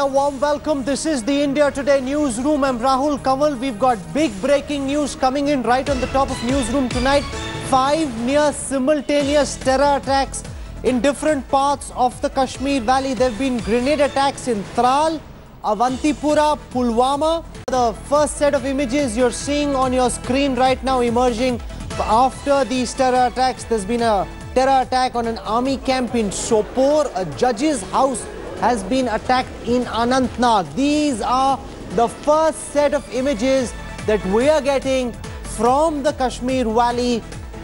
a warm welcome. This is the India Today newsroom. I'm Rahul Kanwal. We've got big breaking news coming in right on the top of newsroom tonight. 5 near simultaneous terror attacks in different parts of the Kashmir Valley. There have been grenade attacks in Tral, Avantipura, Pulwama. The first set of images you're seeing on your screen right now emerging after these terror attacks. There's been a terror attack on an army camp in Sopore. A judge's house has been attacked in Anantnag. These are the first set of images that we are getting from the Kashmir Valley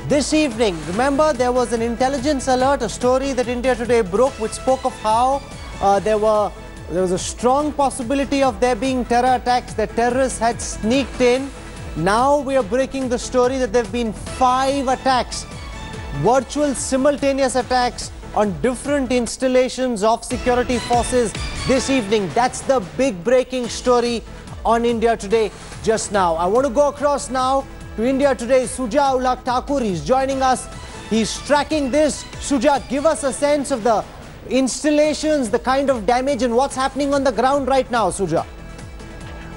this evening. Remember, there was an intelligence alert, a story that India Today broke, which spoke of how there was a strong possibility of there being terror attacks, that terrorists had sneaked in. Now we are breaking the story that there have been 5 attacks, virtual simultaneous attacks on different installations of security forces this evening. That's the big breaking story on India Today just now. I want to go across now to India Today's Suja Ulak Thakur. He's joining us. He's tracking this. Suja, give us a sense of the installations, the kind of damage and what's happening on the ground right now, Suja.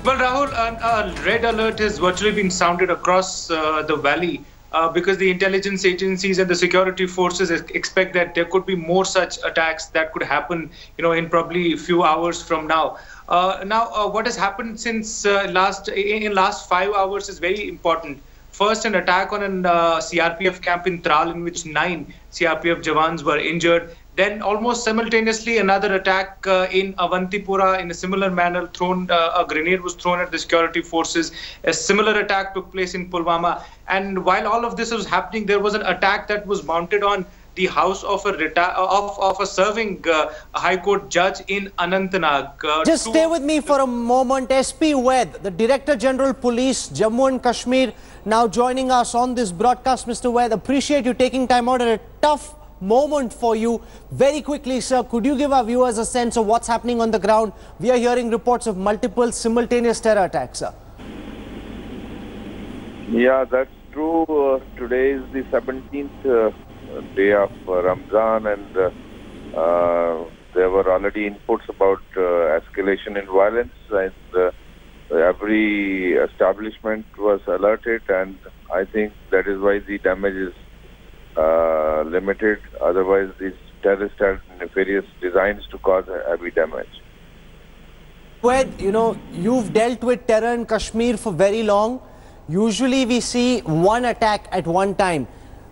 Well, Rahul, a red alert has virtually been sounded across the valley. Because the intelligence agencies and the security forces expect that there could be more such attacks that could happen, in probably a few hours from now. What has happened since last 5 hours is very important. First, an attack on an CRPF camp in Tral, in which 9 CRPF Jawans were injured. Then almost simultaneously another attack in Avantipura in a similar manner. A grenade was thrown at the security forces. A similar attack took place in Pulwama. And while all of this was happening, there was an attack that was mounted on the house of a serving High Court judge in Anantnag. Just stay with me for a moment. SP Vaid, the Director General Police, Jammu and Kashmir, now joining us on this broadcast. Mr. Vaid, appreciate you taking time out at a tough moment for you. Very quickly, sir, could you give our viewers a sense of what's happening on the ground? We are hearing reports of multiple simultaneous terror attacks, sir. Yeah, that's true. Today is the 17th day of Ramzan, and there were already inputs about escalation in violence, and every establishment was alerted, and I think that is why the damage is limited. Otherwise, these terrorists had nefarious designs to cause heavy damage. Well, you've dealt with terror in Kashmir for very long. Usually we see one attack at one time.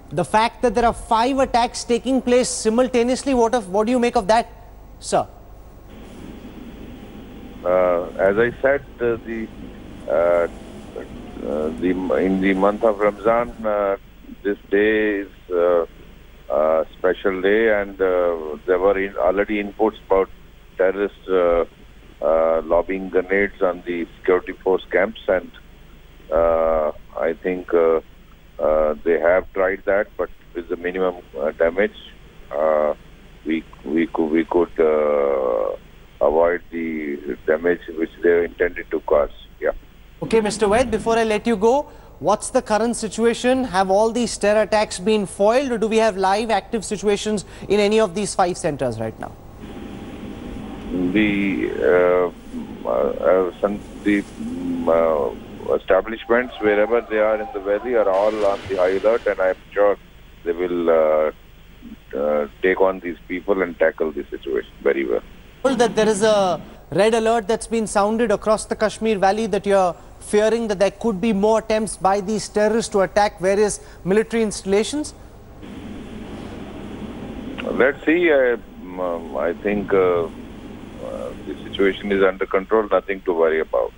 The fact that there are 5 attacks taking place simultaneously, what do you make of that, sir? As I said, in the month of Ramzan, this day is a special day, and there were already inputs about terrorists lobbing grenades on the security force camps, and I think they have tried that, but with the minimum damage, we could avoid the damage which they intended to cause. Yeah. Okay, Mr. Vaid, before I let you go, what's the current situation? Have all these terror attacks been foiled, or do we have live active situations in any of these 5 centers right now? The establishments, wherever they are in the valley, are all on the high alert, and I'm sure they will take on these people and tackle the situation very well. That there is a red alert that's been sounded across the Kashmir Valley, that you're fearing that there could be more attempts by these terrorists to attack various military installations? Let's see. I think the situation is under control, nothing to worry about.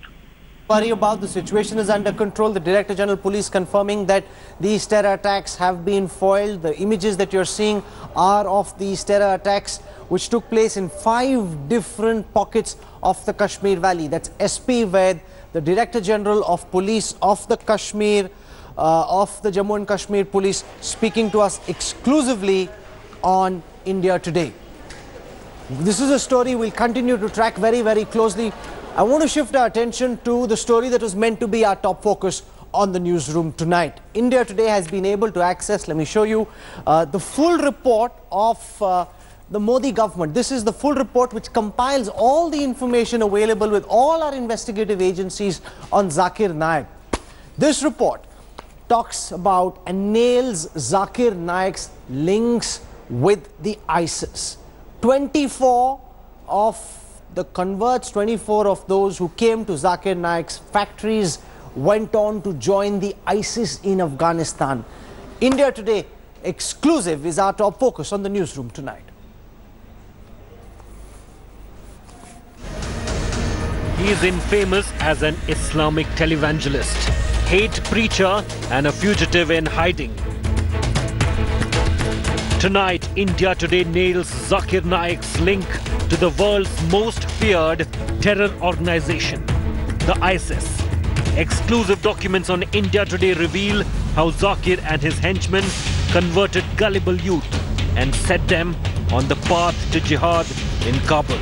The situation is under control. The Director General Police confirming that these terror attacks have been foiled. The images that you're seeing are of these terror attacks which took place in 5 different pockets of the Kashmir Valley. That's SP Vaid, the Director General of Police of the Kashmir, of the Jammu and Kashmir Police, speaking to us exclusively on India Today. This is a story we'll continue to track very, very closely. I want to shift our attention to the story that was meant to be our top focus on the newsroom tonight. India Today has been able to access, let me show you, the full report of the Modi government. This is the full report which compiles all the information available with all our investigative agencies on Zakir Naik. This report talks about and nails Zakir Naik's links with the ISIS. 24 of the converts, 24 of those who came to Zakir Naik's factories went on to join the ISIS in Afghanistan. India Today exclusive is our top focus on the newsroom tonight. He is infamous as an Islamic televangelist, hate preacher and a fugitive in hiding. Tonight, India Today nails Zakir Naik's link to the world's most feared terror organization, the ISIS. Exclusive documents on India Today reveal how Zakir and his henchmen converted gullible youth and set them on the path to jihad in Kabul.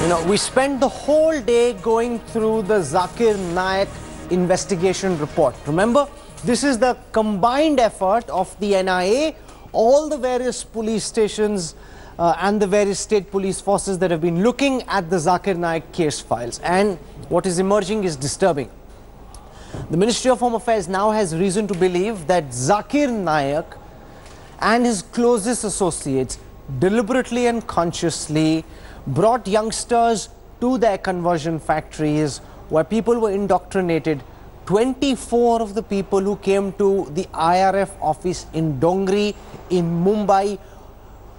You know, we spent the whole day going through the Zakir Naik investigation report. Remember, this is the combined effort of the NIA, all the various police stations and the various state police forces that have been looking at the Zakir Naik case files. And what is emerging is disturbing. The Ministry of Home Affairs now has reason to believe that Zakir Naik and his closest associates deliberately and consciously brought youngsters to their conversion factories where people were indoctrinated. 24 of the people who came to the IRF office in Dongri in Mumbai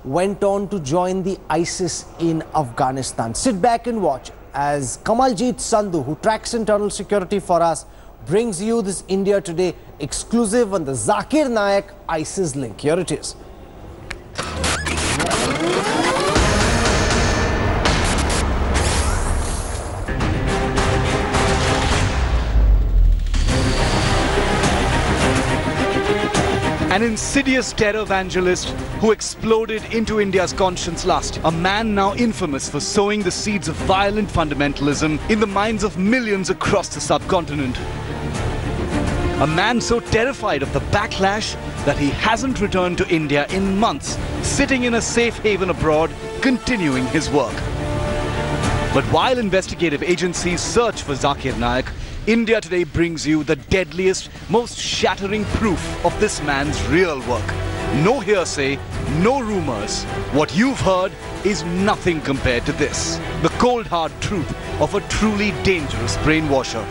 went on to join the ISIS in Afghanistan. Sit back and watch as Kamaljit Sandhu, who tracks internal security for us, brings you this India Today exclusive on the Zakir Naik ISIS link. Here it is. An insidious terror evangelist who exploded into India's conscience last year. A man now infamous for sowing the seeds of violent fundamentalism in the minds of millions across the subcontinent. A man so terrified of the backlash that he hasn't returned to India in months, sitting in a safe haven abroad, continuing his work. But while investigative agencies search for Zakir Naik, India Today brings you the deadliest, most shattering proof of this man's real work. No hearsay, no rumors. What you've heard is nothing compared to this. The cold hard truth of a truly dangerous brainwasher.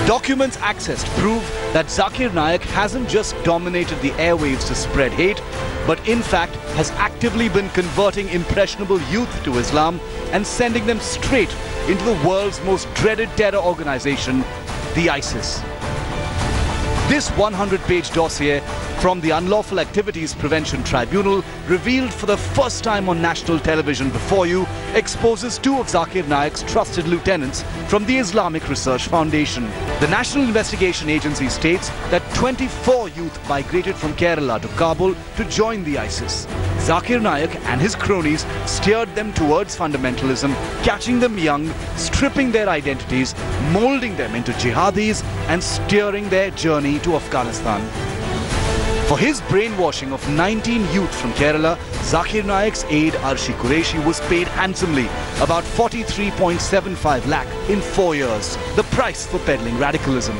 Documents accessed prove that Zakir Naik hasn't just dominated the airwaves to spread hate, but in fact has actively been converting impressionable youth to Islam and sending them straight into the world's most dreaded terror organization, the ISIS. This 100-page dossier from the Unlawful Activities Prevention Tribunal, revealed for the first time on national television before you, exposes two of Zakir Naik's trusted lieutenants from the Islamic Research Foundation. The National Investigation Agency states that 24 youth migrated from Kerala to Kabul to join the ISIS. Zakir Naik and his cronies steered them towards fundamentalism, catching them young, stripping their identities, molding them into jihadis, and steering their journey to Afghanistan. For his brainwashing of 19 youth from Kerala, Zakir Naik's aide Arshi Qureshi was paid handsomely, about 43.75 lakh in 4 years, the price for peddling radicalism.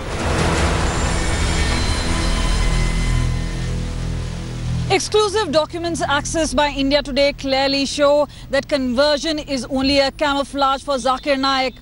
Exclusive documents accessed by India Today clearly show that conversion is only a camouflage for Zakir Naik,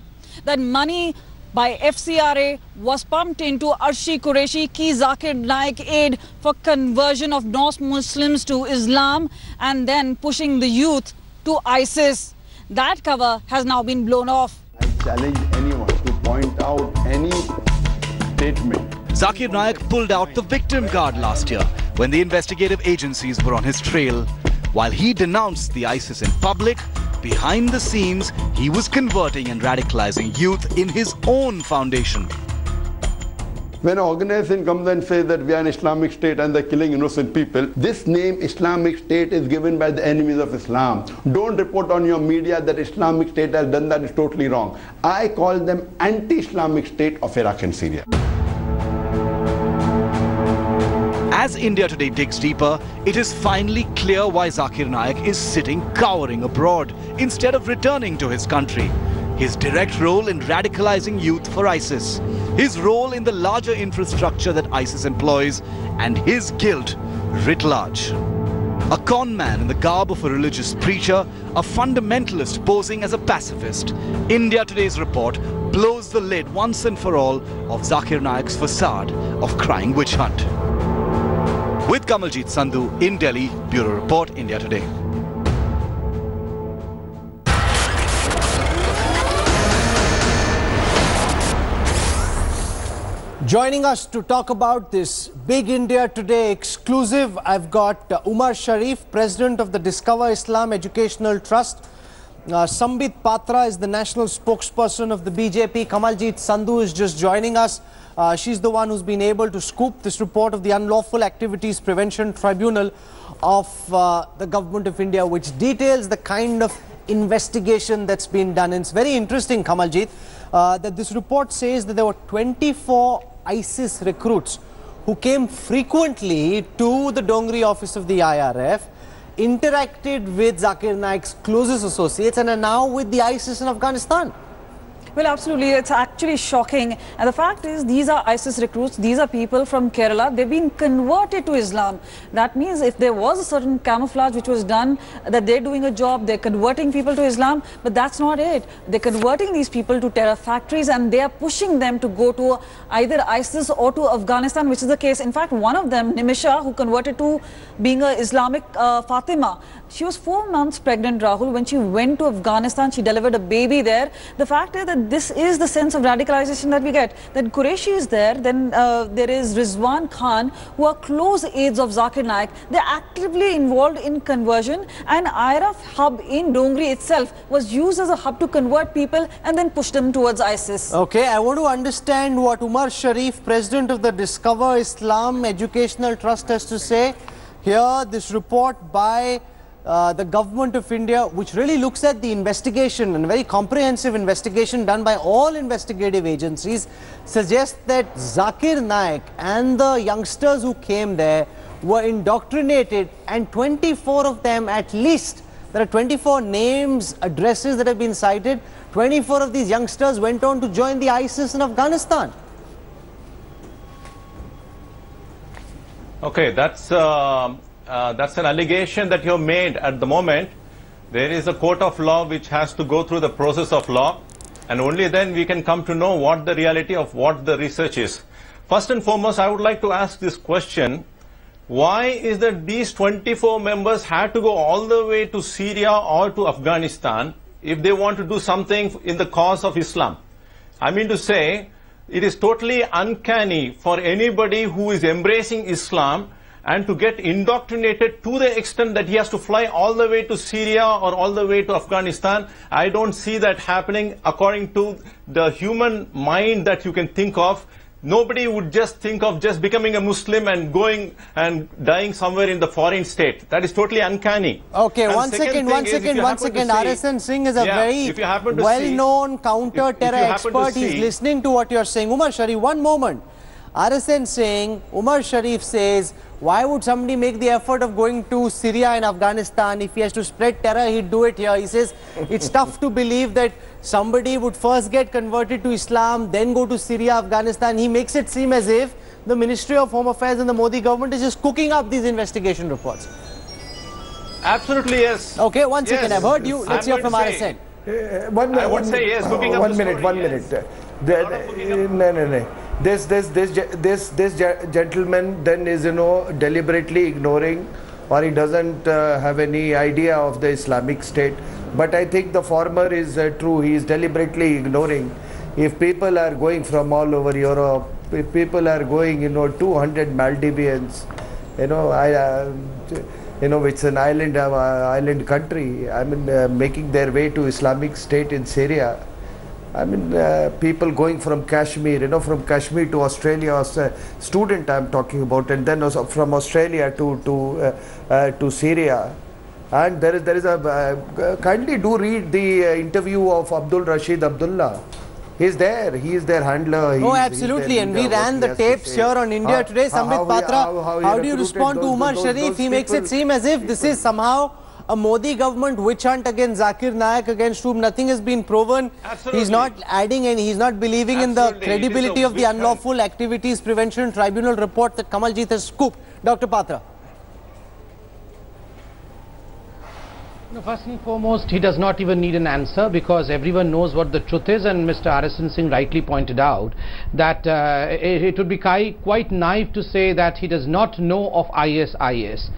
that money by FCRA was pumped into Arshi Qureshi, key Zakir Naik aide, for conversion of North Muslims to Islam and then pushing the youth to ISIS. That cover has now been blown off. I challenge anyone to point out any statement. Zakir Naik pulled out the victim card last year when the investigative agencies were on his trail. While he denounced the ISIS in public, behind the scenes, he was converting and radicalizing youth in his own foundation. When an organization comes and says that we are an Islamic state and they're killing innocent people, this name Islamic State is given by the enemies of Islam. Don't report on your media that Islamic State has done that. Is totally wrong. I call them anti-Islamic State of Iraq and Syria. As India Today digs deeper, it is finally clear why Zakir Naik is sitting cowering abroad instead of returning to his country. His direct role in radicalizing youth for ISIS, his role in the larger infrastructure that ISIS employs, and his guilt writ large. A con man in the garb of a religious preacher, a fundamentalist posing as a pacifist, India Today's report blows the lid once and for all of Zakir Naik's facade of crying witch hunt. With Kamaljit Sandhu in Delhi, Bureau Report, India Today. Joining us to talk about this big India Today exclusive, I've got Umar Sharif, President of the Discover Islam Educational Trust. Sambit Patra is the national spokesperson of the BJP. Kamaljit Sandhu is just joining us. She's the one who's been able to scoop this report of the Unlawful Activities Prevention Tribunal of the Government of India, which details the kind of investigation that's been done. And it's very interesting, Kamaljit, that this report says that there were 24 ISIS recruits who came frequently to the Dongri office of the IRF, interacted with Zakir Naik's closest associates, and are now with the ISIS in Afghanistan. Well, absolutely. It's actually shocking. And the fact is, these are ISIS recruits. These are people from Kerala. They've been converted to Islam. That means if there was a certain camouflage which was done, that they're doing a job, they're converting people to Islam, but that's not it. They're converting these people to terror factories, and they are pushing them to go to either ISIS or to Afghanistan, which is the case. In fact, one of them, Nimisha, who converted to being an Islamic Fatima, she was 4 months pregnant, Rahul. When she went to Afghanistan, she delivered a baby there. The fact is that this is the sense of radicalization that we get. Then Qureshi is there, then there is Rizwan Khan, who are close aides of Zakir Naik. They're actively involved in conversion, and IRF hub in Dongri itself was used as a hub to convert people and then push them towards ISIS. Okay, I want to understand what Umar Sharif, President of the Discover Islam Educational Trust, has to say. Here, this report by the Government of India, which really looks at the investigation, and a very comprehensive investigation done by all investigative agencies, suggests that Zakir Naik and the youngsters who came there were indoctrinated, and 24 of them at least, there are 24 names, addresses that have been cited, 24 of these youngsters went on to join the ISIS in Afghanistan. Okay, that's an allegation that you have made at the moment. There is a court of law which has to go through the process of law, and only then we can come to know what the reality of what the research is. First and foremost, I would like to ask this question. Why is that these 24 members had to go all the way to Syria or to Afghanistan if they want to do something in the cause of Islam? I mean to say, it is totally uncanny for anybody who is embracing Islam and to get indoctrinated to the extent that he has to fly all the way to Syria or all the way to Afghanistan. I don't see that happening according to the human mind that you can think of. Nobody would just think of just becoming a Muslim and going and dying somewhere in the foreign state. That is totally uncanny. Okay, one second. RSN Singh is a very well-known counter-terror expert. He's listening to what you're saying. Umar Sharif, one moment. RSN Singh, Umar Sharif says, why would somebody make the effort of going to Syria and Afghanistan? If he has to spread terror, he'd do it here. He says it's tough to believe that somebody would first get converted to Islam, then go to Syria, Afghanistan. He makes it seem as if the Ministry of Home Affairs and the Modi government is just cooking up these investigation reports. Absolutely, yes. Okay, one second. I've heard you. Let's hear from RSN. I would say yes. Cooking up one minute. No. This gentleman then is, deliberately ignoring, or he doesn't have any idea of the Islamic State. But I think the former is true. He is deliberately ignoring. If people are going from all over Europe, if people are going, 200 Maldivians, it's an island country. I mean, making their way to Islamic State in Syria. I mean, people going from Kashmir, from Kashmir to Australia, student I'm talking about, and then also from Australia to Syria. And there is a, kindly do read the interview of Abdul Rashid Abdullah, He's there. He is their handler. Oh, absolutely. And we ran the tapes here on India Today. Sambit Patra, how do you respond to Umar Sharif? He makes it seem as if this is somehow a Modi government witch hunt against Zakir Naik, against whom nothing has been proven. Absolutely. He's not adding and he's not believing in the credibility of the Unlawful Activities Prevention Tribunal report that Kamaljeet has scooped. Dr. Patra. No, first and foremost, he does not even need an answer because everyone knows what the truth is, and Mr. R.S.N. Singh rightly pointed out that it would be quite naive to say that he does not know of ISIS.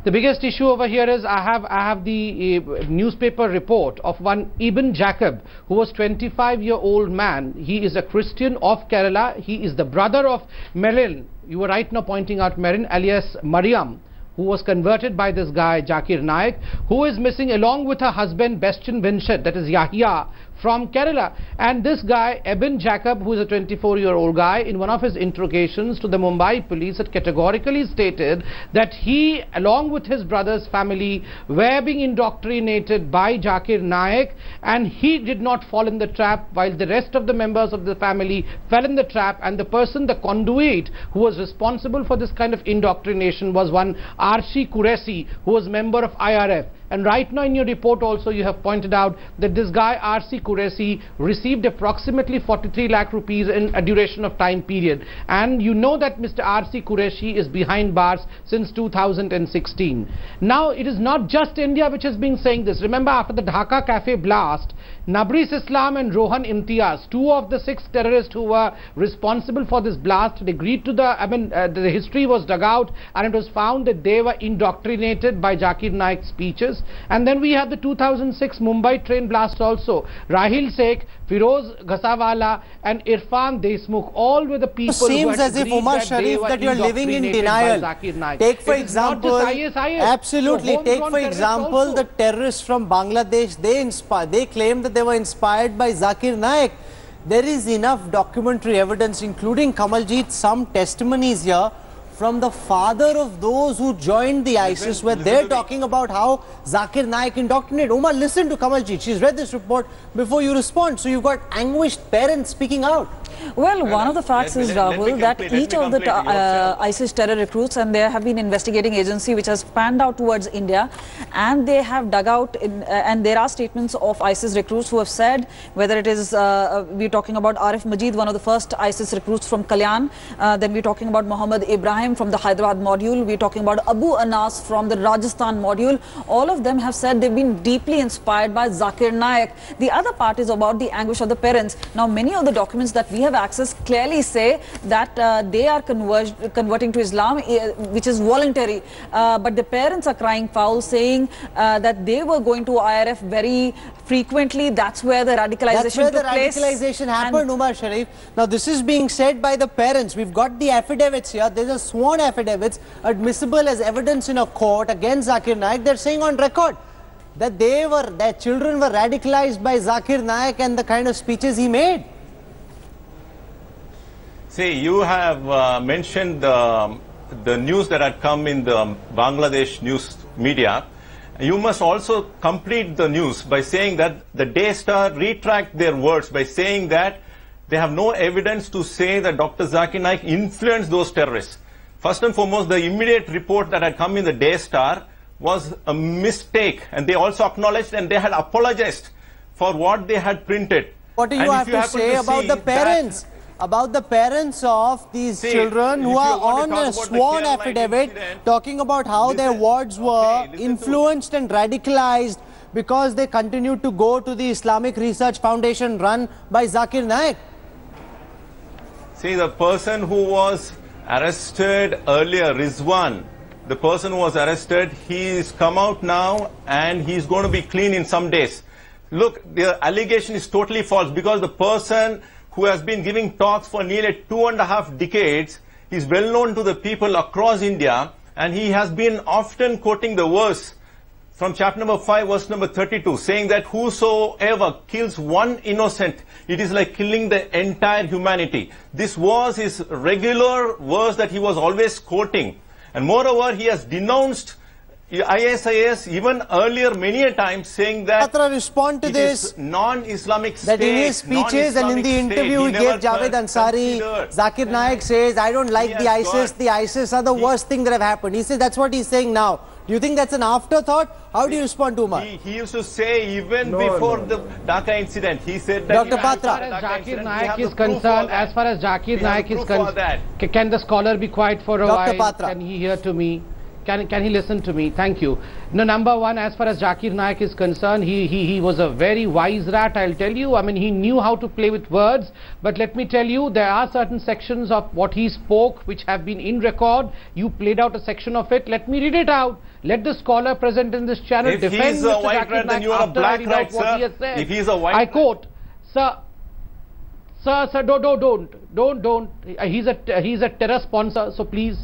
The biggest issue over here is I have the newspaper report of one Ibn Jacob, who was 25-year-old man. He is a Christian of Kerala. He is the brother of Merin. You were right now pointing out Merin, alias Mariam, who was converted by this guy Zakir Naik, who is missing along with her husband Bastian Vincent, that is Yahya, from Kerala. And this guy Ibn Jacob, who is a 24-year-old guy, in one of his interrogations to the Mumbai police had categorically stated that he, along with his brother's family, were being indoctrinated by Zakir Naik, and he did not fall in the trap while the rest of the members of the family fell in the trap. And the person, the conduit who was responsible for this kind of indoctrination was one R.C. Qureshi, who was member of IRF. And right now in your report also you have pointed out that this guy R.C. Qureshi received approximately 43 lakh rupees in a duration of time period. And you know that Mr. R.C. Qureshi is behind bars since 2016. Now it is not just India which has been saying this. Remember, after the Dhaka cafe blast, Nabris Islam and Rohan Imtiaz, two of the 6 terrorists who were responsible for this blast, had agreed to the history was dug out, and it was found that they were indoctrinated by Zakir Naik's speeches. And then we have the 2006 Mumbai train blast also. Rahil Sheikh, Firoz Ghasawala and Irfan Desmukh, all were the people who had as if Umar Sharif that you are living in denial. Take for example, absolutely, take for example the terrorists from Bangladesh. They claim that they were inspired by Zakir Naik. There is enough documentary evidence, including Kamaljeet, some testimonies here from the father of those who joined the ISIS, where they're talking about how Zakir Naik indoctrinated. Umar, listen to Kamaljeet. She's read this report before you respond. So you've got anguished parents speaking out. Well, one of the facts is, Rahul, that each of the ISIS terror recruits, and there have been investigating agency which has panned out towards India, and they have dug out, and there are statements of ISIS recruits who have said, whether it is, we're talking about Arif Majid, one of the first ISIS recruits from Kalyan, then we're talking about Muhammad Ibrahim from the Hyderabad module, we're talking about Abu Anas from the Rajasthan module. All of them have said they've been deeply inspired by Zakir Naik. The other part is about the anguish of the parents. Now, many of the documents that we have access clearly say that they are converting to Islam, which is voluntary, but the parents are crying foul, saying that they were going to IRF very frequently. That's where the radicalization took place. Radicalization happened, Umar Sharif. Now this is being said by the parents. We've got the affidavits here. There's a sworn affidavits admissible as evidence in a court against Zakir Naik. They're saying on record that their children were radicalized by Zakir Naik and the kind of speeches he made. See, you have mentioned the news that had come in the Bangladesh news media. You must also complete the news by saying that the Daystar retract their words by saying that they have no evidence to say that Dr. Zakir Naik influenced those terrorists. First and foremost, the immediate report that had come in the Daystar was a mistake, and they also acknowledged and they had apologized for what they had printed. What do you have to say about the parents? About the parents of these children who are on a sworn affidavit talking about how their wards were influenced and radicalized because they continued to go to the Islamic Research Foundation run by Zakir Naik. See, the person who was arrested earlier, Rizwan, the person who was arrested, he's come out now and he's going to be clean in some days. Look, the allegation is totally false because the person who has been giving talks for nearly 2.5 decades, is well known to the people across India, and he has been often quoting the verse from chapter number 5, verse number 32, saying that whosoever kills one innocent, it is like killing the entire humanity. This was his regular verse that he was always quoting. And moreover, he has denounced ISIS even earlier many a time saying that Patra, respond to this. Non-Islamic state. That in his speeches and in the interview he gave Javed Ansari, Zakir Naik says, I don't like the ISIS. The ISIS are the worst thing that have happened. He says that's what he's saying now. Do you think that's an afterthought? How do you respond to Umar? He used to say even before the Dhaka incident, he said that... Dr. Patra. As far as Zakir Naik is concerned, as far as Zakir Naik is concerned, can the scholar be quiet for a while? Patra. Can he hear to me? Can he listen to me? Thank you. No, number one, as far as Zakir Naik is concerned, he was a very wise rat, I'll tell you. I mean, he knew how to play with words. But let me tell you, there are certain sections of what he spoke which have been in record. You played out a section of it. Let me read it out. Let the scholar present in this channel if defend he's a white rat, then you are a black rat, sir. If he's a white I quote, sir, don't. He's a terror sponsor, so please.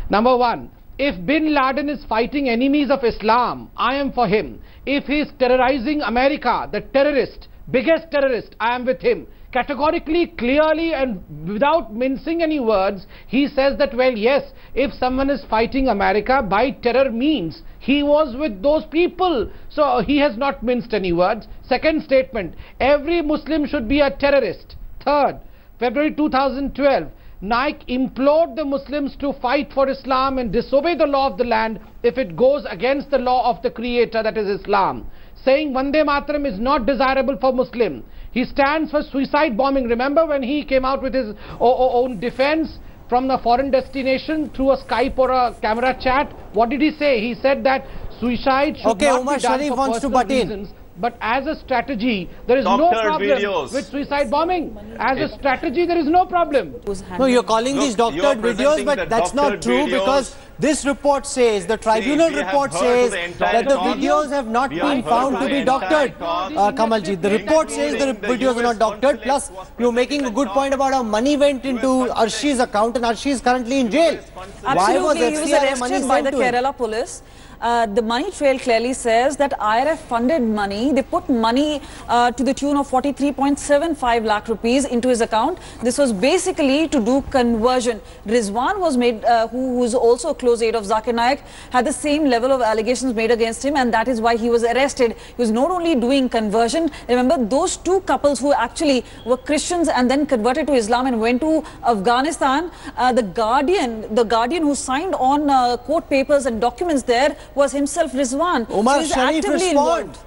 Number one. If Bin Laden is fighting enemies of Islam, I am for him. If he is terrorizing America, the terrorist, biggest terrorist, I am with him. Categorically, clearly and without mincing any words, he says that, well, yes, if someone is fighting America by terror means, he was with those people. So he has not minced any words. Second statement, every Muslim should be a terrorist. Third, February 2012. Naik implored the Muslims to fight for Islam and disobey the law of the land if it goes against the law of the creator, that is Islam. Saying Vande Mataram is not desirable for Muslim. He stands for suicide bombing. Remember when he came out with his own defense from the foreign destination through a Skype or a camera chat? What did he say? He said that suicide should not be done for personal reasons. But as a strategy, there is no problem with suicide bombing. As a strategy, there is no problem. No, you're calling these doctored videos, but that's not true because this report says, the tribunal report says that the videos have not been found to be doctored. Kamalji, the report says the videos are not doctored. Plus, you're making a good point about how money went into Arshi's account and Arshi is currently in jail. Absolutely, he was arrested by the Kerala police. The money trail clearly says that IRF funded money. They put money to the tune of 43.75 lakh rupees into his account. This was basically to do conversion. Rizwan was made, who was also a close aide of Zakir Naik, had the same level of allegations made against him, and that is why he was arrested. He was not only doing conversion. Remember, those two couples who actually were Christians and then converted to Islam and went to Afghanistan, the guardian who signed on court papers and documents there was himself Rizwan. Umar Sharif, respond.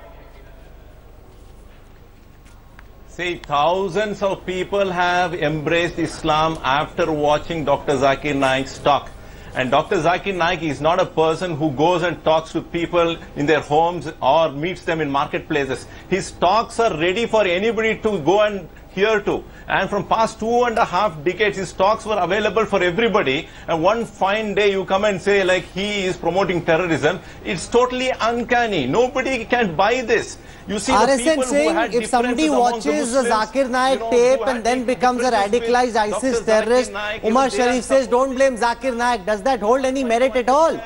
See, thousands of people have embraced Islam after watching Dr. Zakir Naik's talk. And Dr. Zakir Naik is not a person who goes and talks to people in their homes or meets them in marketplaces. His talks are ready for anybody to go and hear to. And from past 2.5 decades, his talks were available for everybody. And one fine day you come and say like he is promoting terrorism. It's totally uncanny. Nobody can buy this. You see, the people who had if somebody watches a Zakir Naik tape and then becomes a radicalized ISIS terrorist, Umar Sharif says don't blame Zakir Naik. Does that hold any merit at all?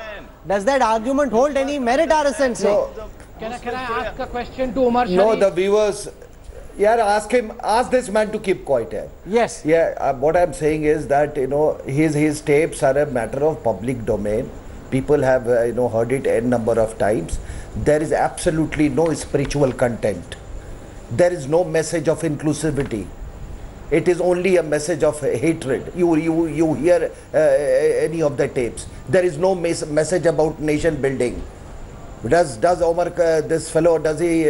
Does that argument hold any merit, RSN say? No. Can I ask a question to Umar Sharif? No, the viewers... Yeah, ask this man to keep quiet here. Yes. Yeah, what I'm saying is that, you know, his tapes are a matter of public domain. People have, heard it n number of times. There is absolutely no spiritual content. There is no message of inclusivity. It is only a message of hatred. You hear any of the tapes. There is no message about nation building. Does Omar, this fellow, does he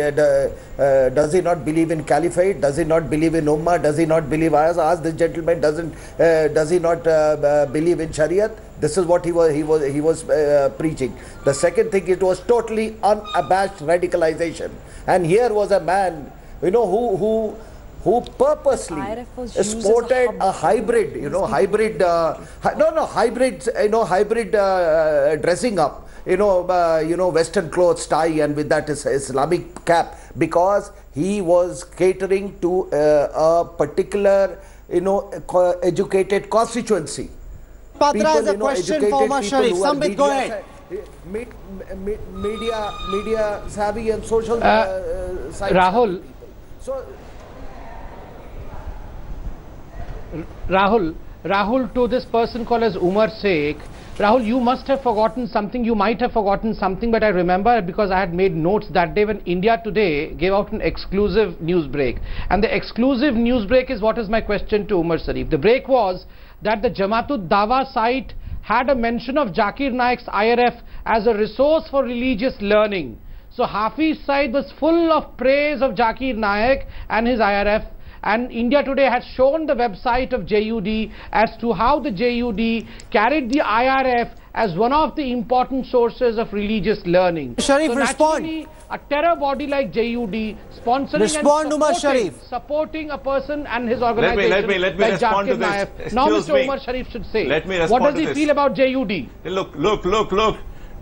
not believe in caliphate? Does he not believe in Ummah? Does he not believe? Ask this gentleman, does he not believe in Shariat? This is what he was preaching. The second thing, it was totally unabashed radicalization. And here was a man, who purposely sported a hybrid, hybrid dressing up. Western clothes, tie, and with that is Islamic cap, because he was catering to a particular, educated constituency. Patra has a question for Umar Sharif. Sambit, go ahead. Media savvy and social science. Rahul. So, Rahul, to this person called as Umar Sheikh, Rahul, you must have forgotten something, you might have forgotten something, but I remember because I had made notes that day when India Today gave out an exclusive news break. And the exclusive news break is what is my question to Umar Sharif. The break was that the Jamaat-ud Dawa site had a mention of Zakir Naik's IRF as a resource for religious learning. So Hafiz side was full of praise of Zakir Naik and his IRF. And India Today has shown the website of JUD as to how the JUD carried the IRF as one of the important sources of religious learning. Sharif, so respond. A terror body like JUD sponsoring and supporting a person and his organization let me like respond Zakir to this. Naik. Now Mr. Umar Sharif should say, let me respond what does to he this. feel about JUD? Look.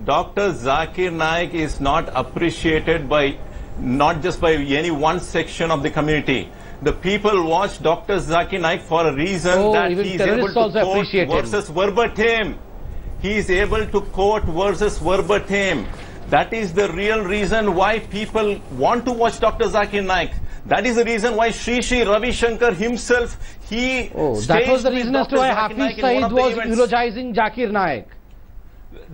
Dr. Zakir Naik is not appreciated by, not just by any one section of the community. The people watch Dr. Zakir Naik for a reason that he is able to quote verses verbatim. He is able to quote verses verbatim. That is the real reason why people want to watch Dr. Zakir Naik. That is the reason why Sri Ravi Shankar himself, that was the reason as to why Hafiz Saeed was eulogizing Zakir Naik.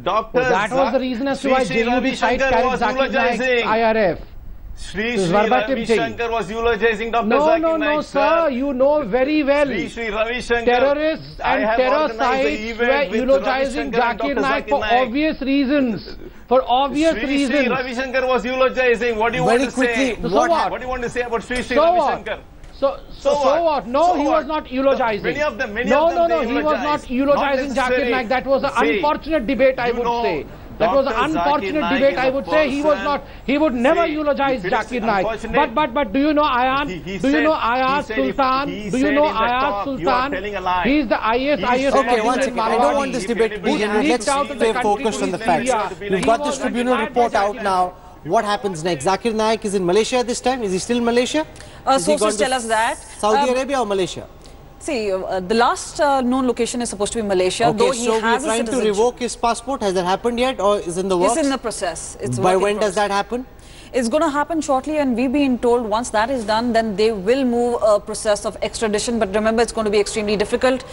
That was the reason as to why JUD site carried Zakir Naik's IRF. Sri Ravi Shankar was eulogizing Dr. Zakir Naik. No, sir. You know very well. Sri Ravi Shankar. Terrorists and terror sites were eulogizing Zakir Naik for obvious reasons. For obvious reasons. Sri Ravi Shankar was eulogizing. What do you want to say? What do you want to say about Sri Ravi Shankar? So what? No, he was not eulogizing. Many of them, no, he was not eulogizing Zakir Naik. That was an unfortunate debate, I would say. That was an unfortunate debate, I would say. He would never eulogize Zakir Naik. But do you know Ayan? Do you know Ayaz Sultan? Do you know Ayaz Sultan? He's the IS. Okay, one second. I don't want this debate to begin. Let's stay focused on the facts. We've got this tribunal report out now. What happens next? Zakir Naik is in Malaysia this time. Is he still in Malaysia? Sources tell us that. Saudi Arabia or Malaysia? See, the last known location is supposed to be Malaysia. Okay, though he so has we're trying to revoke his passport. Has that happened yet, or is in the works? It's in the process. It's by when does that happen? It's going to happen shortly, and we've been told once that is done, then they will move a process of extradition. But remember, it's going to be extremely difficult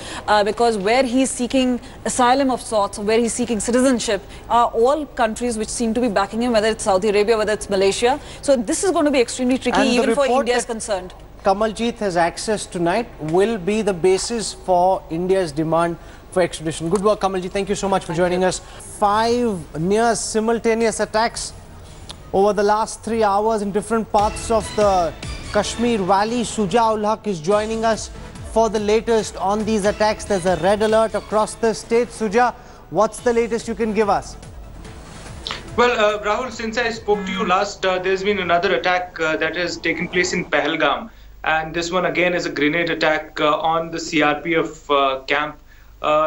because where he's seeking asylum of sorts, where he's seeking citizenship, are all countries which seem to be backing him, whether it's Saudi Arabia, whether it's Malaysia. So this is going to be extremely tricky, even for India is concerned. Kamaljit has access tonight will be the basis for India's demand for extradition. Good work, Kamaljit. Thank you so much for joining us. 5 near simultaneous attacks over the last 3 hours in different parts of the Kashmir Valley. Suja ul Haq is joining us for the latest on these attacks. There's a red alert across the state. Suja, what's the latest you can give us? Well, Rahul, since I spoke to you last, there's been another attack that has taken place in Pahalgam. And this one again is a grenade attack on the CRPF camp.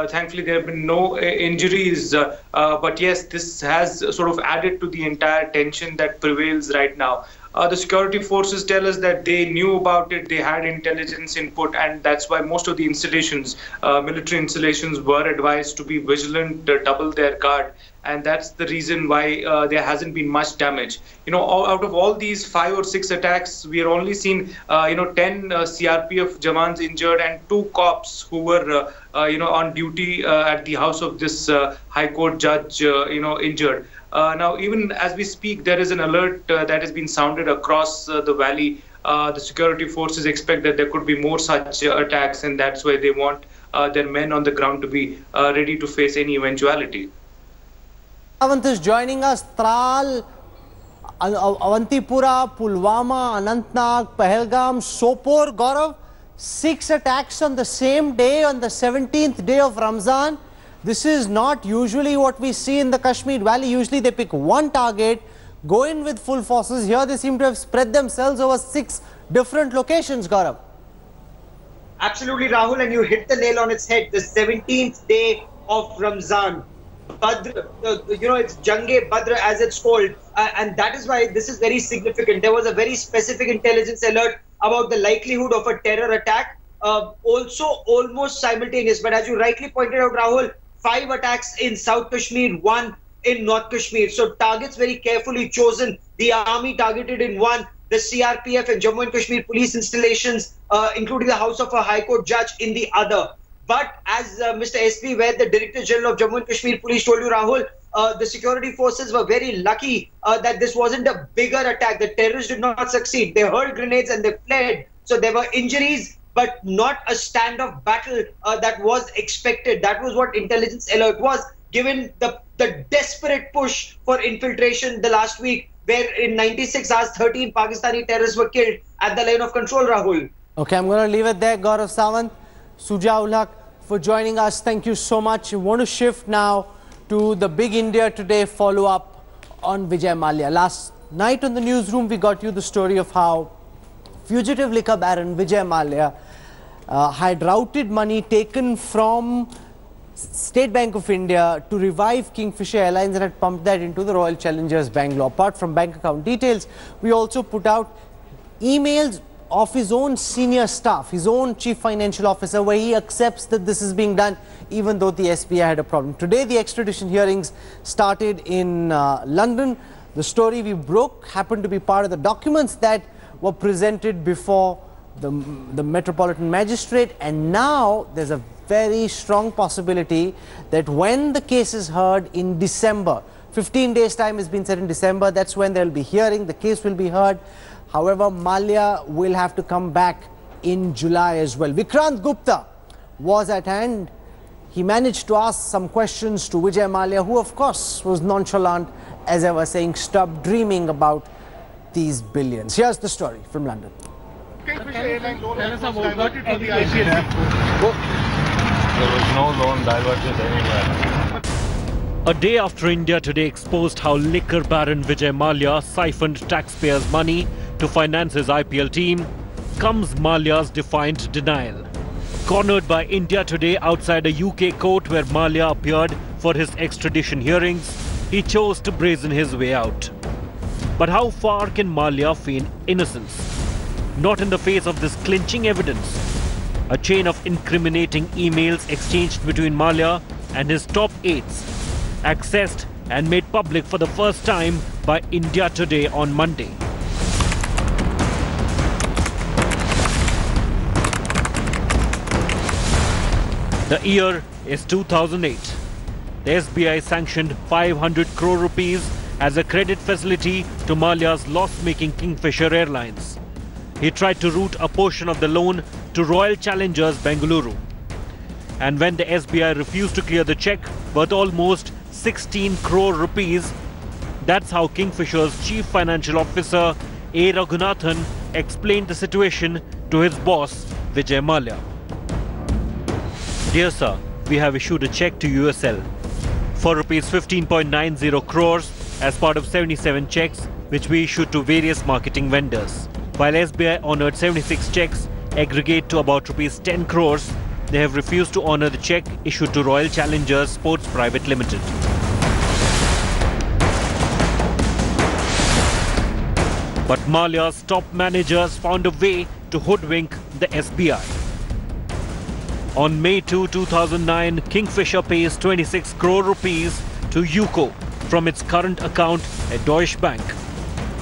Thankfully, there have been no injuries. But yes, this has sort of added to the entire tension that prevails right now. The security forces tell us that they knew about it, they had intelligence input, and that's why most of the installations, military installations, were advised to be vigilant, double their guard. And that's the reason why there hasn't been much damage. You know, out of all these 5 or 6 attacks, we are only seen, 10 CRPF Jawans injured and 2 cops who were, on duty at the house of this High Court judge, injured. Now, even as we speak, there is an alert that has been sounded across the valley. The security forces expect that there could be more such attacks, and that's why they want their men on the ground to be ready to face any eventuality. Avant is joining us. Tral, Avantipura, Pulwama, Anantnag, Pahalgam, Sopor, Gaurav. 6 attacks on the same day, on the 17th day of Ramzan. This is not usually what we see in the Kashmir Valley. Usually they pick one target, go in with full forces. Here they seem to have spread themselves over 6 different locations, Gaurav. Absolutely, Rahul, and you hit the nail on its head. The 17th day of Ramzan. Badr, it's Jange Badr as it's called, and that is why this is very significant. There was a very specific intelligence alert about the likelihood of a terror attack, also almost simultaneous. But as you rightly pointed out, Rahul, 5 attacks in South Kashmir, 1 in North Kashmir. So targets very carefully chosen. The army targeted in 1, the CRPF and Jammu and Kashmir police installations, including the house of a High Court judge, in the other. But as Mr. S.P. Vaid, the Director General of Jammu and Kashmir Police, told you, Rahul, the security forces were very lucky that this wasn't a bigger attack. The terrorists did not succeed. They hurled grenades and they fled. So there were injuries, but not a standoff battle that was expected. That was what intelligence alert was, given the desperate push for infiltration the last week, where in 96 hours, 13 Pakistani terrorists were killed at the line of control, Rahul. Okay, I'm going to leave it there. Gaurav Sawant, Suja Ulhaq for joining us. Thank you so much. I want to shift now to the big India Today follow-up on Vijay Mallya. Last night on the newsroom, we got you the story of how fugitive liquor baron Vijay Mallya had routed money taken from State Bank of India to revive Kingfisher Airlines and had pumped that into the Royal Challengers Bangalore. Apart from bank account details, we also put out emails of his own senior staff, his own chief financial officer, where he accepts that this is being done even though the SBI had a problem. Today the extradition hearings started in London. The story we broke happened to be part of the documents that were presented before the Metropolitan Magistrate, and now there's a very strong possibility that when the case is heard in December, 15 days time has been set in December, that's when there will be hearing, the case will be heard. However, Mallya will have to come back in July as well. Vikrant Gupta was at hand. He managed to ask some questions to Vijay Mallya, who of course was nonchalant as ever, saying stop dreaming about these billions. Here's the story from London. Kingfisher Airline loan was diverted to the ICC. There was no loan diverted anywhere. A day after India Today exposed how liquor baron Vijay Mallya siphoned taxpayers' money to finance his IPL team, comes Mallya's defiant denial. Cornered by India Today outside a UK court where Mallya appeared for his extradition hearings, he chose to brazen his way out. But how far can Mallya feign innocence? Not in the face of this clinching evidence. A chain of incriminating emails exchanged between Mallya and his top aides, accessed and made public for the first time by India Today on Monday. The year is 2008. The SBI sanctioned 500 crore rupees as a credit facility to Mallya's loss-making Kingfisher Airlines. He tried to route a portion of the loan to Royal Challengers Bengaluru. And when the SBI refused to clear the cheque worth almost 16 crore rupees, that's how Kingfisher's chief financial officer A. Raghunathan explained the situation to his boss Vijay Mallya. Dear sir, we have issued a cheque to USL for rupees 15.90 crores as part of 77 cheques which we issued to various marketing vendors. While SBI honoured 76 cheques aggregate to about rupees 10 crores, they have refused to honour the cheque issued to Royal Challengers Sports Private Limited. But Mallya's top managers found a way to hoodwink the SBI. On May 2, 2009, Kingfisher pays 26 crore rupees to UCO from its current account at Deutsche Bank.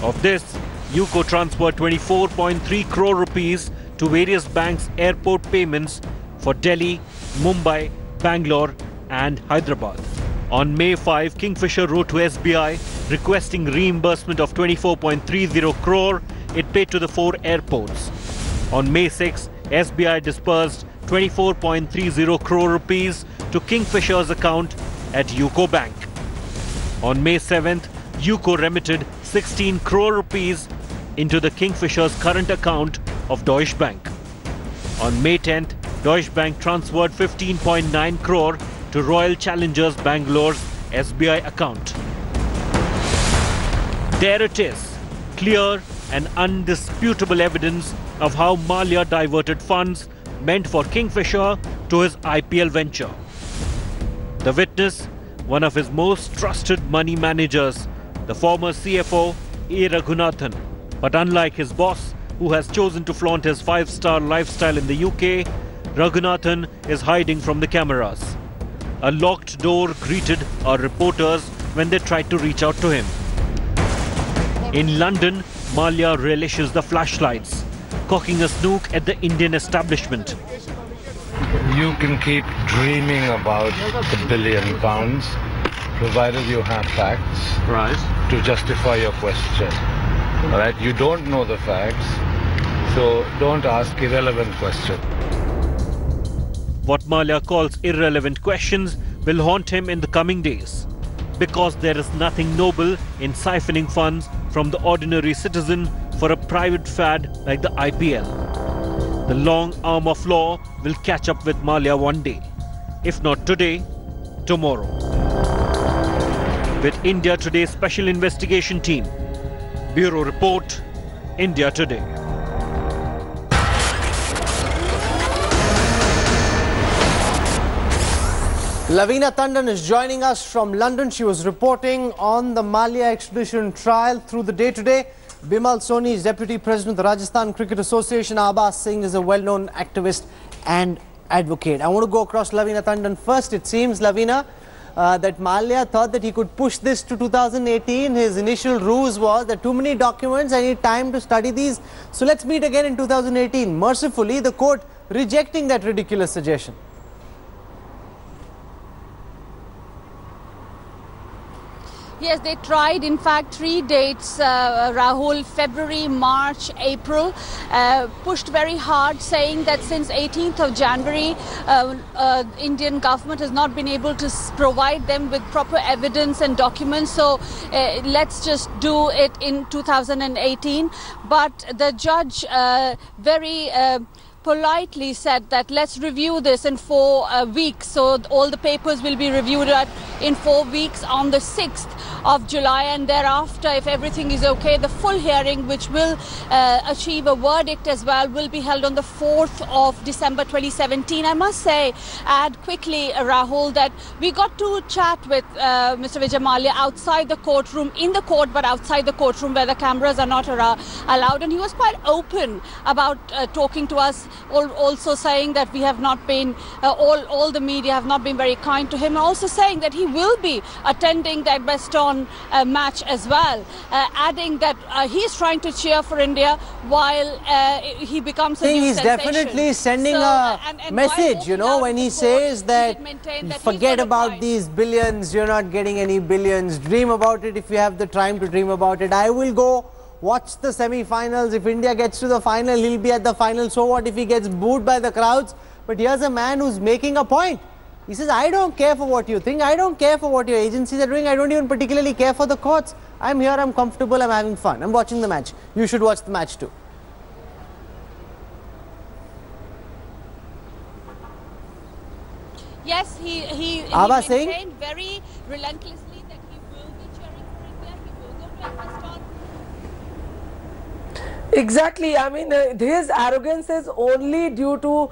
Of this, UCO transferred 24.3 crore rupees to various banks' airport payments for Delhi, Mumbai, Bangalore and Hyderabad. On May 5, Kingfisher wrote to SBI requesting reimbursement of 24.30 crore it paid to the 4 airports. On May 6, SBI disbursed 24.30 crore rupees to Kingfisher's account at UCO Bank. On May 7th, UCO remitted 16 crore rupees into the Kingfisher's current account of Deutsche Bank. On May 10th, Deutsche Bank transferred 15.9 crore to Royal Challengers Bangalore's SBI account. There it is, clear and undisputable evidence of how Mallya diverted funds meant for Kingfisher to his IPL venture. The witness, one of his most trusted money managers, the former CFO A. Raghunathan. But unlike his boss, who has chosen to flaunt his 5-star lifestyle in the UK, Raghunathan is hiding from the cameras. A locked door greeted our reporters when they tried to reach out to him. In London, Mallya relishes the flashlights, cocking a snook at the Indian establishment. You can keep dreaming about the £1 billion, provided you have facts to justify your question. All right? You don't know the facts, so don't ask irrelevant questions. What Mallya calls irrelevant questions will haunt him in the coming days, because there is nothing noble in siphoning funds from the ordinary citizen for a private fad like the IPL. The long arm of law will catch up with Mallya one day, if not today, tomorrow. With India Today Special Investigation Team. Bureau Report, India Today. Lavina Tandon is joining us from London. She was reporting on the Mallya extradition trial through the day today. Bimal Soni is Deputy President of the Rajasthan Cricket Association. Abbas Singh is a well-known activist and advocate. I want to go across Lavina Tandon first. It seems, Lavina, that Mallya thought that he could push this to 2018. His initial ruse was that too many documents, I need time to study these. So let's meet again in 2018. Mercifully, the court rejecting that ridiculous suggestion. Yes, they tried, in fact, 3 dates, Rahul, February, March, April, pushed very hard, saying that since 18th of January, Indian government has not been able to provide them with proper evidence and documents. So let's just do it in 2018. But the judge very politely said that let's review this in 4 weeks. So all the papers will be reviewed in 4 weeks on the 6th of July, and thereafter, if everything is okay, the full hearing, which will achieve a verdict as well, will be held on the 4th of December 2017. I must say, add quickly, Rahul, that we got to chat with Mr. Vijay Mallya outside the courtroom, in the court, but outside the courtroom where the cameras are not allowed, and he was quite open about talking to us, also saying that we have not been, all the media have not been very kind to him, also saying that he will be attending the Baston match as well, adding that he's trying to cheer for India while he becomes a new he's sensation. Definitely sending a message, you know, when he says that forget about these billions, you're not getting any billions, dream about it if you have the time to dream about it. I will go watch the semi-finals. If India gets to the final, he'll be at the final. So what if he gets booed by the crowds? But here's a man who's making a point. He says, I don't care for what you think. I don't care for what your agencies are doing. I don't even particularly care for the courts. I'm here, I'm comfortable, I'm having fun. I'm watching the match. You should watch the match too. Yes, he maintained very relentlessly that he will be cheering for India. He will go to Pakistan. Exactly. I mean, his arrogance is only due to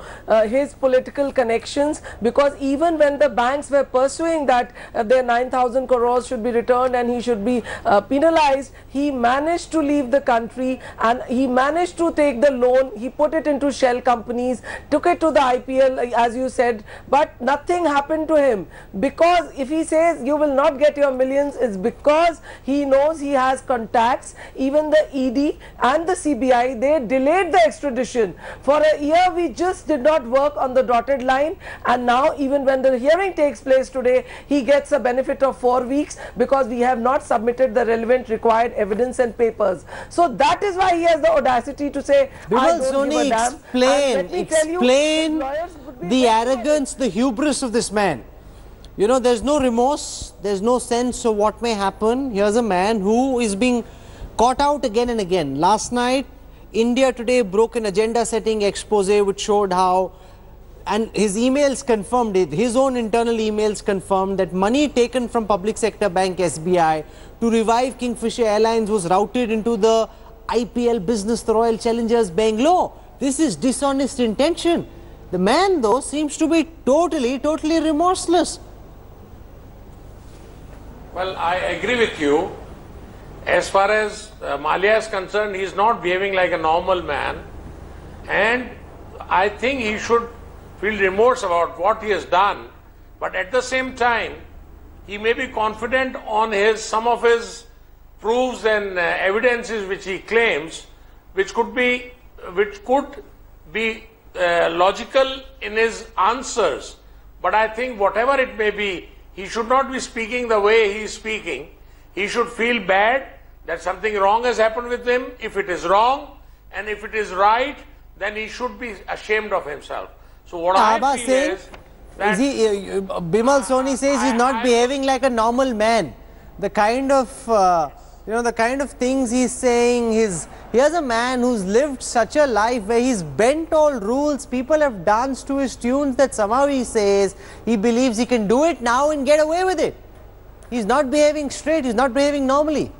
his political connections, because even when the banks were pursuing that their 9,000 crores should be returned and he should be penalized, he managed to leave the country and he managed to take the loan. He put it into shell companies, took it to the IPL, as you said, but nothing happened to him, because if he says you will not get your millions, it's because he knows he has contacts. Even the ED and the CBI, they delayed the extradition. For a year, we just did not work on the dotted line, and now even when the hearing takes place today, he gets a benefit of 4 weeks because we have not submitted the relevant required evidence and papers. So that is why he has the audacity to say, Bimal Soni, explain the arrogance, the hubris of this man. You know, there's no remorse, there's no sense of what may happen. Here's a man who is being caught out again and again. Last night, India Today broke an agenda-setting expose which showed how, and his emails confirmed it, his own internal emails confirmed that money taken from public sector bank SBI to revive Kingfisher Airlines was routed into the IPL business, the Royal Challengers Bangalore. This is dishonest intention. The man, though, seems to be totally remorseless. Well, I agree with you. As far as Mallya is concerned, he is not behaving like a normal man, and I think he should feel remorse about what he has done, but at the same time, he may be confident on some of his proofs and evidences which he claims, which could be logical in his answers, but I think whatever it may be, he should not be speaking the way he is speaking. He should feel bad that something wrong has happened with him, if it is wrong, and if it is right, then he should be ashamed of himself. So what I feel is that Bimal Soni says he's not behaving like a normal man. The kind of the kind of things he's saying. Here's a man who's lived such a life where he's bent all rules. People have danced to his tunes that somehow he says he believes he can do it now and get away with it. He's not behaving straight. He's not behaving normally.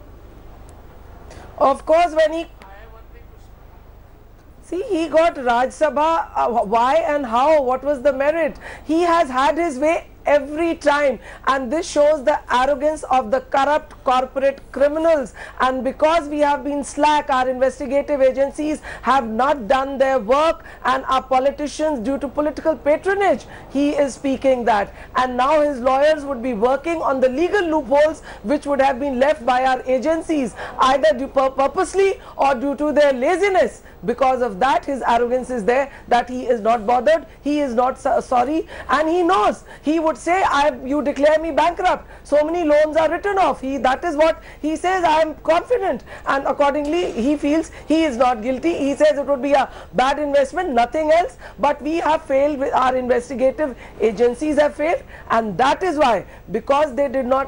Of course, when he got Rajya Sabha, why and how, what was the merit? He has had his way every time, and this shows the arrogance of the corrupt corporate criminals. And because we have been slack, our investigative agencies have not done their work, and our politicians, due to political patronage, he is speaking that. And now his lawyers would be working on the legal loopholes which would have been left by our agencies, either purposely or due to their laziness. Because of that, his arrogance is there, that he is not bothered, he is not sorry, and he knows. He would say, you declare me bankrupt, so many loans are written off. That is what he says, I am confident, and accordingly he feels he is not guilty. He says it would be a bad investment, nothing else, but we have failed, with our investigative agencies have failed, and that is why, because they did not,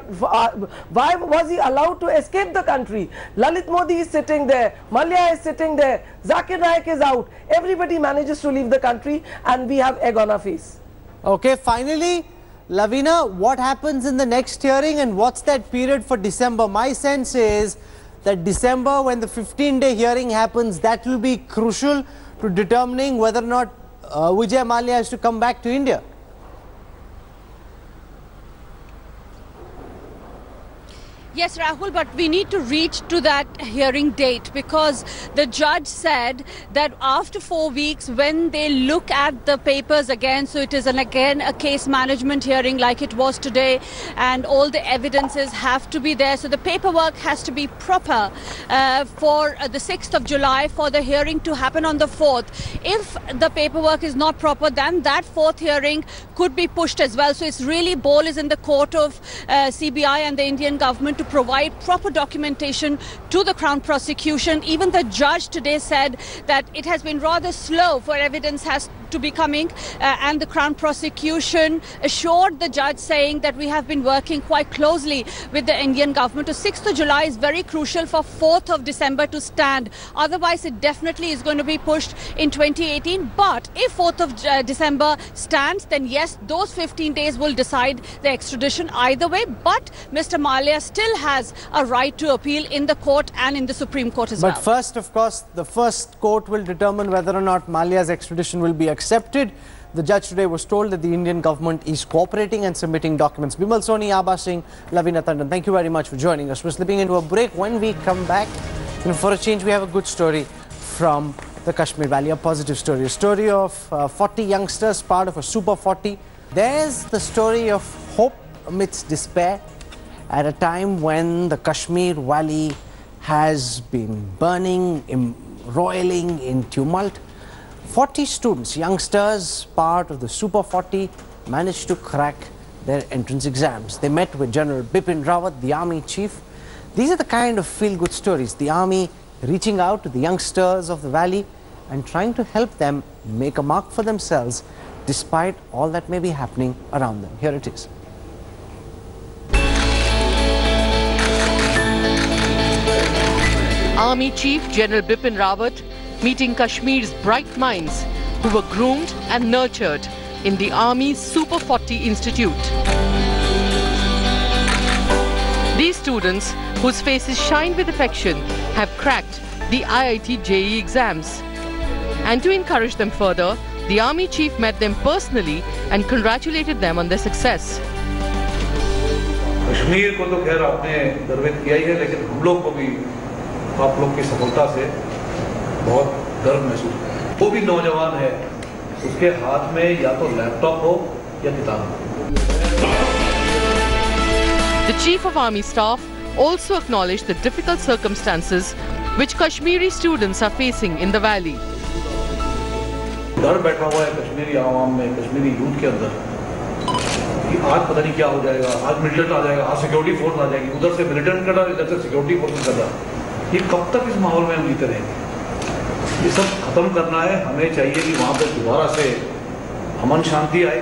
why was he allowed to escape the country? Lalit Modi is sitting there, Mallya is sitting there, Zakir Naik is out, everybody manages to leave the country, and we have egg on our face. Okay, finally, Lavina, what happens in the next hearing and what's that period for December? My sense is that December, when the 15-day hearing happens, that will be crucial to determining whether or not Vijay Mallya has to come back to India. Yes, Rahul, but we need to reach to that hearing date, because the judge said that after 4 weeks, when they look at the papers again, so it is again a case management hearing like it was today, and all the evidences have to be there. So the paperwork has to be proper for the 6th of July for the hearing to happen on the 4th. If the paperwork is not proper, then that 4th hearing could be pushed as well. So it's really ball is in the court of CBI and the Indian government to provide proper documentation to the Crown prosecution. Even the judge today said that it has been rather slow for evidence has to be coming, and the Crown prosecution assured the judge, saying that we have been working quite closely with the Indian government. So 6th of July is very crucial for 4th of December to stand. Otherwise, it definitely is going to be pushed in 2018. But if 4th of December stands, then yes, those 15 days will decide the extradition either way. But Mr. Mallya still has a right to appeal in the court and in the Supreme Court as well. But first, of course, the first court will determine whether or not Mallya's extradition will be accepted. The judge today was told that the Indian government is cooperating and submitting documents. Bimal Soni, Abha Singh, Lavina Tandon, thank you very much for joining us. We're slipping into a break. When we come back, for a change, we have a good story from the Kashmir Valley, a positive story. A story of 40 youngsters, part of a Super 40. There's the story of hope amidst despair at a time when the Kashmir Valley has been burning, roiling in tumult. 40 students, youngsters, part of the Super 40, managed to crack their entrance exams. They met with General Bipin Rawat, the army chief. These are the kind of feel-good stories. The army reaching out to the youngsters of the valley and trying to help them make a mark for themselves despite all that may be happening around them. Here it is. Army Chief General Bipin Rawat meeting Kashmir's bright minds who were groomed and nurtured in the Army's Super 40 Institute. These students, whose faces shine with affection, have cracked the IIT JEE exams. And to encourage them further, the Army Chief met them personally and congratulated them on their success. Kashmir को तो खैर आपने गर्वित किया ही है, लेकिन हम लोग को भी आप लोग की सफलता से बहुत गर्व महसूस है। वो भी नौजवान है, उसके हाथ में या तो लैपटॉप हो या किताब हो। The Chief of Army Staff also acknowledged the difficult circumstances which Kashmiri students are facing in the valley. डर बैठा हुआ है कश्मीरी आवाम में, कश्मीरी यूथ के अंदर कि आज पता नहीं क्या हो जाएगा, आज मिलिटेंट आ जाएगा, आज सिक्योरिटी फोर्स आ जाएगी, उधर से मिलिटेंट कर रहा है, इधर से सिक्योरिटी फोर्स कर रहा है। ये कब तक इस माहौल में हम जीते रहेंगे? ये सब खत्म करना है। हमें चाहिए कि वहाँ पर दोबारा से अमन शांति आए।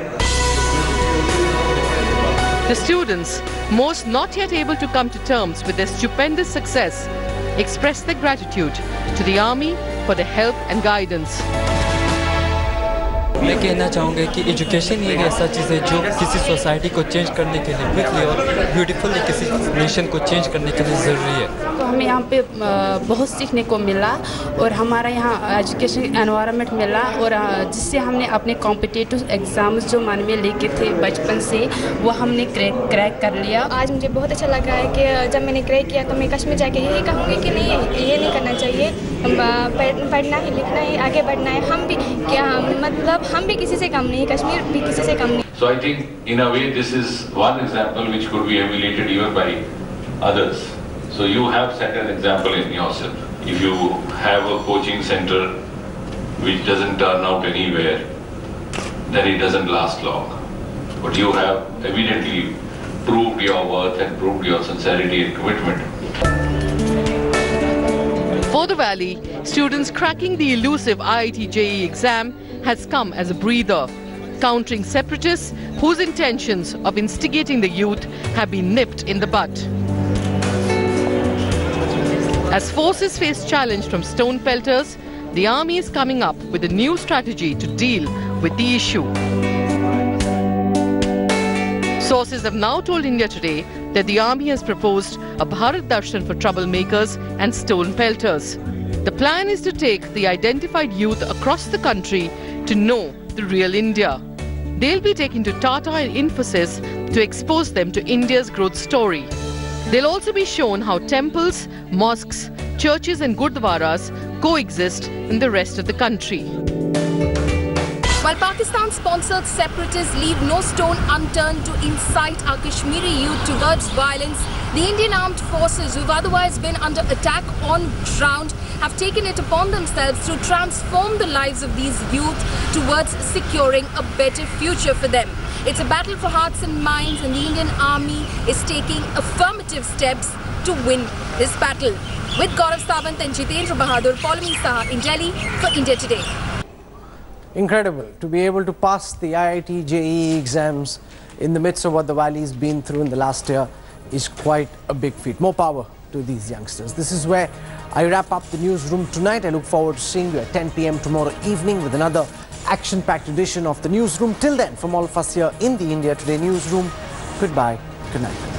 The students, most not yet able to come to terms with their stupendous success, express their gratitude to the army for their help and guidance. मैं कहना चाहूँगा कि एजुकेशन ही एक ऐसा चीज़ है जो किसी सोसाइटी को चेंज करने के लिए क्विकली और ब्यूटीफुली किसी नेशन को चेंज करने के लिए ज़रूरी है। तो हमें यहाँ पे बहुत सीखने को मिला और हमारा यहाँ एजुकेशन एनवायरनमेंट मिला और जिससे हमने अपने कॉम्पिटिटिव एग्ज़ाम्स जो मन में लेके थे बचपन से वो हमने क्रैक कर लिया। आज मुझे बहुत अच्छा लगा है कि जब मैंने क्रैक किया तो मैं कश्मीर जाके यही कहूँगी कि नहीं, ये नहीं करना चाहिए, पढ़ना ही लिखना ही, आगे बढ़ना है। हम भी क्या मतलब हम भी किसी से कम नहीं, कश्मीर भी किसी से कम नहीं। So I think in a way this is one example which could be emulated even by others. So you have set an example in yourself. If you have a coaching center which doesn't turn out anywhere, then it doesn't last long. But you have evidently proved your worth and proved your sincerity and commitment. For the Valley, students cracking the elusive IIT JEE exam has come as a breather, countering separatists whose intentions of instigating the youth have been nipped in the bud. As forces face challenge from stone pelters, the army is coming up with a new strategy to deal with the issue. Sources have now told India Today that the army has proposed a Bharat Darshan for troublemakers and stone pelters. The plan is to take the identified youth across the country to know the real India. They'll be taken to Tata and Infosys to expose them to India's growth story. They'll also be shown how temples, mosques, churches and gurdwaras coexist in the rest of the country. While Pakistan-sponsored separatists leave no stone unturned to incite our Kashmiri youth towards violence, the Indian armed forces, who've otherwise been under attack on ground, have taken it upon themselves to transform the lives of these youth towards securing a better future for them. It's a battle for hearts and minds, and the Indian Army is taking affirmative steps to win this battle. With Gaurav Sawant and Jitendra Bahadur, following Saha in Delhi for India Today. Incredible to be able to pass the IIT JEE exams in the midst of what the Valley's been through in the last year is quite a big feat. More power to these youngsters. This is where I wrap up the newsroom tonight. I look forward to seeing you at 10 p.m. tomorrow evening with another action-packed edition of the newsroom. Till then, from all of us here in the India Today newsroom, goodbye, good night.